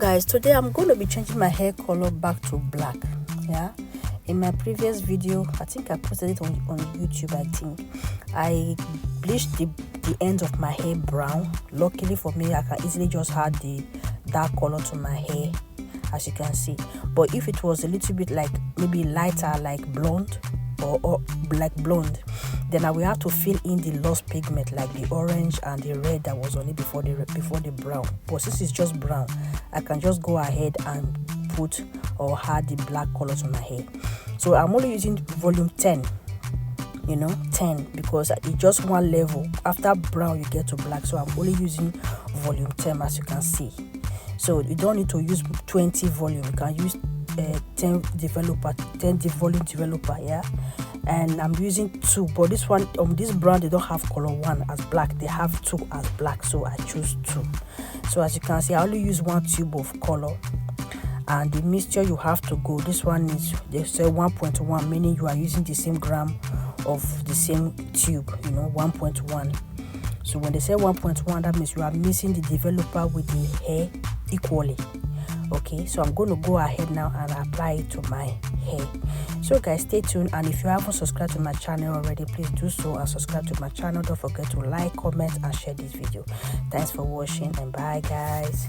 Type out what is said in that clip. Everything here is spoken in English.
guys, today I'm going to be changing my hair color back to black. Yeah, in my previous video, I think I posted it on YouTube. I think I bleached the ends of my hair brown. Luckily for me, I can easily just add the dark color to my hair, as you can see. But if it was a little bit like maybe lighter, like blonde or black blonde, then I will have to fill in the lost pigment like the orange and the red that was on it before the brown. But since it's just brown, I can just go ahead and put or add the black color to my hair. So I'm only using volume 10, 10, because it's just one level. After brown you get to black, so I'm only using volume 10, as you can see. So you don't need to use 20 volume, you can use 10 volume developer. Yeah, and I'm using 2, but this one this brand, they don't have color 1 as black, they have 2 as black, so I choose 2. So as you can see, I only use 1 tube of color, and the mixture you have to go, this one is, they say 1.1, meaning you are using the same gram of the same tube, 1.1. So when they say 1.1, that means you are mixing the developer with the hair equally. Okay, so I'm going to go ahead now and apply it to my hair. So guys, stay tuned, and if you haven't subscribed to my channel already, please do so and subscribe to my channel. Don't forget to like, comment and share this video. Thanks for watching, and bye guys.